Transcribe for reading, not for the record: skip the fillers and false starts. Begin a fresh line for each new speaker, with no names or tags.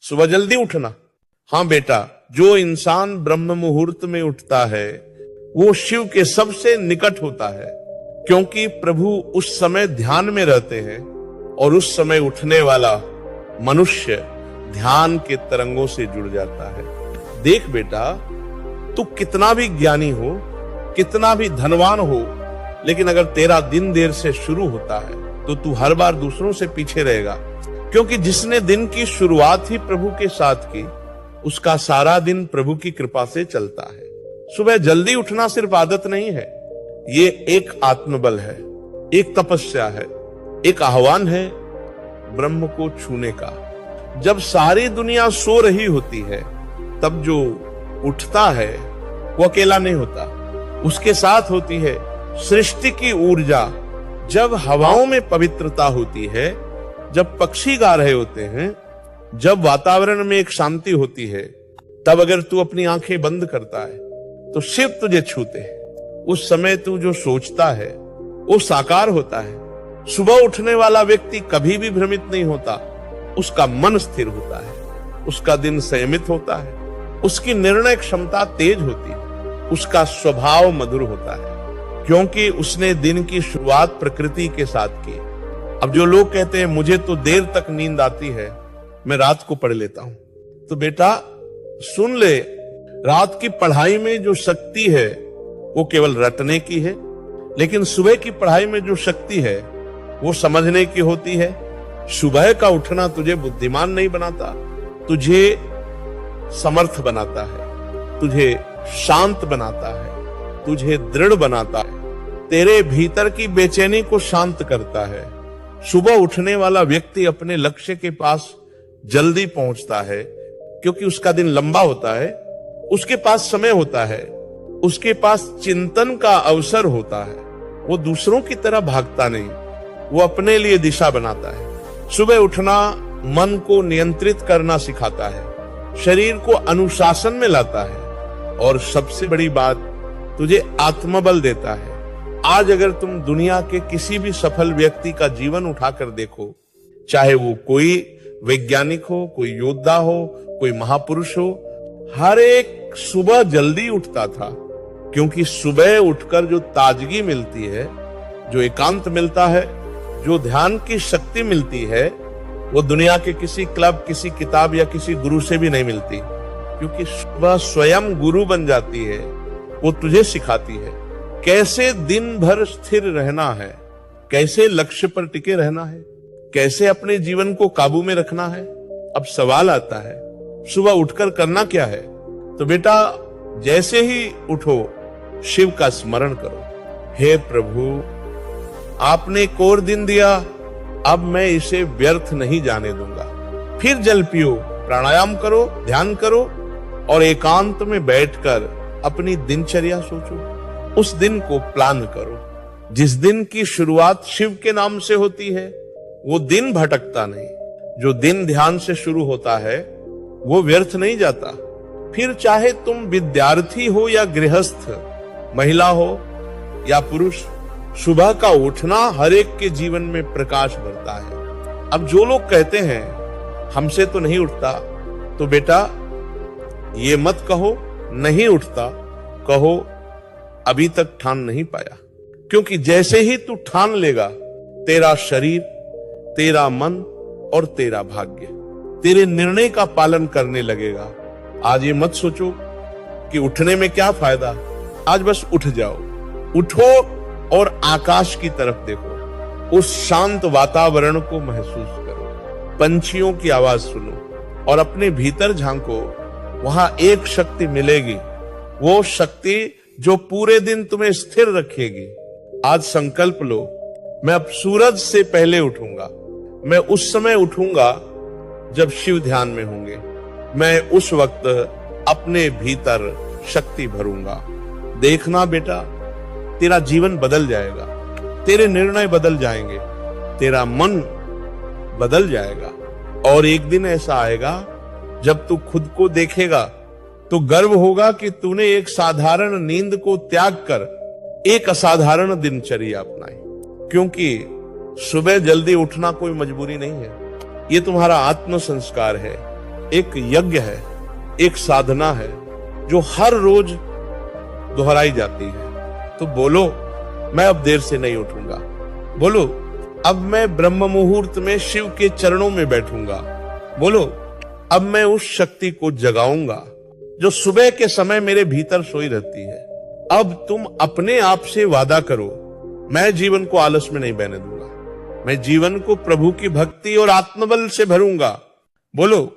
सुबह जल्दी उठना। हाँ बेटा, जो इंसान ब्रह्म मुहूर्त में उठता है वो शिव के सबसे निकट होता है, क्योंकि प्रभु उस समय ध्यान में रहते हैं और उस समय उठने वाला मनुष्य ध्यान के तरंगों से जुड़ जाता है। देख बेटा, तू कितना भी ज्ञानी हो, कितना भी धनवान हो, लेकिन अगर तेरा दिन देर से शुरू होता है तो तू हर बार दूसरों से पीछे रहेगा, क्योंकि जिसने दिन की शुरुआत ही प्रभु के साथ की उसका सारा दिन प्रभु की कृपा से चलता है। सुबह जल्दी उठना सिर्फ आदत नहीं है, ये एक आत्मबल है, एक तपस्या है, एक आह्वान है ब्रह्म को छूने का। जब सारी दुनिया सो रही होती है तब जो उठता है वो अकेला नहीं होता, उसके साथ होती है सृष्टि की ऊर्जा। जब हवाओं में पवित्रता होती है, जब पक्षी गा रहे होते हैं, जब वातावरण में एक शांति होती है, तब अगर तू अपनी आंखें बंद करता है तो शिव तुझे छूते हैं। उस समय तू जो सोचता है वो साकार होता है। सुबह उठने वाला व्यक्ति कभी भी भ्रमित नहीं होता, उसका मन स्थिर होता है, उसका दिन संयमित होता है, उसकी निर्णय क्षमता तेज होती है, उसका स्वभाव मधुर होता है, क्योंकि उसने दिन की शुरुआत प्रकृति के साथ की। अब जो लोग कहते हैं मुझे तो देर तक नींद आती है, मैं रात को पढ़ लेता हूं, तो बेटा सुन ले, रात की पढ़ाई में जो शक्ति है वो केवल रटने की है, लेकिन सुबह की पढ़ाई में जो शक्ति है वो समझने की होती है। सुबह का उठना तुझे बुद्धिमान नहीं बनाता, तुझे समर्थ बनाता है, तुझे शांत बनाता है, तुझे दृढ़ बनाता है, तेरे भीतर की बेचैनी को शांत करता है। सुबह उठने वाला व्यक्ति अपने लक्ष्य के पास जल्दी पहुंचता है, क्योंकि उसका दिन लंबा होता है, उसके पास समय होता है, उसके पास चिंतन का अवसर होता है। वो दूसरों की तरह भागता नहीं, वो अपने लिए दिशा बनाता है। सुबह उठना मन को नियंत्रित करना सिखाता है, शरीर को अनुशासन में लाता है, और सबसे बड़ी बात तुझे आत्मबल देता है। आज अगर तुम दुनिया के किसी भी सफल व्यक्ति का जीवन उठाकर देखो, चाहे वो कोई वैज्ञानिक हो, कोई योद्धा हो, कोई महापुरुष हो, हर एक सुबह जल्दी उठता था, क्योंकि सुबह उठकर जो ताजगी मिलती है, जो एकांत मिलता है, जो ध्यान की शक्ति मिलती है, वो दुनिया के किसी क्लब, किसी किताब या किसी गुरु से भी नहीं मिलती, क्योंकि सुबह स्वयं गुरु बन जाती है। वो तुझे सिखाती है कैसे दिन भर स्थिर रहना है, कैसे लक्ष्य पर टिके रहना है, कैसे अपने जीवन को काबू में रखना है। अब सवाल आता है सुबह उठकर करना क्या है? तो बेटा जैसे ही उठो शिव का स्मरण करो, हे प्रभु आपने एक और दिन दिया, अब मैं इसे व्यर्थ नहीं जाने दूंगा। फिर जल पियो, प्राणायाम करो, ध्यान करो, और एकांत में बैठकर अपनी दिनचर्या सोचो, उस दिन को प्लान करो। जिस दिन की शुरुआत शिव के नाम से होती है वो दिन भटकता नहीं, जो दिन ध्यान से शुरू होता है वो व्यर्थ नहीं जाता। फिर चाहे तुम विद्यार्थी हो या गृहस्थ, महिला हो या पुरुष, सुबह का उठना हर एक के जीवन में प्रकाश भरता है। अब जो लोग कहते हैं हमसे तो नहीं उठता, तो बेटा ये मत कहो नहीं उठता, कहो अभी तक ठान नहीं पाया। क्योंकि जैसे ही तू ठान लेगा, तेरा शरीर, तेरा मन और तेरा भाग्य तेरे निर्णय का पालन करने लगेगा। आज ये मत सोचो कि उठने में क्या फायदा, आज बस उठ जाओ। उठो और आकाश की तरफ देखो, उस शांत वातावरण को महसूस करो, पंछियों की आवाज सुनो और अपने भीतर झांको। वहां एक शक्ति मिलेगी, वो शक्ति जो पूरे दिन तुम्हें स्थिर रखेगी। आज संकल्प लो, मैं अब सूरज से पहले उठूंगा, मैं उस समय उठूंगा जब शिव ध्यान में होंगे, मैं उस वक्त अपने भीतर शक्ति भरूंगा। देखना बेटा, तेरा जीवन बदल जाएगा, तेरे निर्णय बदल जाएंगे, तेरा मन बदल जाएगा, और एक दिन ऐसा आएगा जब तू खुद को देखेगा तो गर्व होगा कि तूने एक साधारण नींद को त्याग कर एक असाधारण दिनचर्या अपनाई। क्योंकि सुबह जल्दी उठना कोई मजबूरी नहीं है, ये तुम्हारा आत्म संस्कार है। एक यज्ञ है, एक साधना है जो हर रोज दोहराई जाती है। तो बोलो, मैं अब देर से नहीं उठूंगा। बोलो, अब मैं ब्रह्म मुहूर्त में शिव के चरणों में बैठूंगा। बोलो, अब मैं उस शक्ति को जगाऊंगा जो सुबह के समय मेरे भीतर सोई रहती है। अब तुम अपने आप से वादा करो, मैं जीवन को आलस में नहीं बहने दूंगा। मैं जीवन को प्रभु की भक्ति और आत्मबल से भरूंगा। बोलो,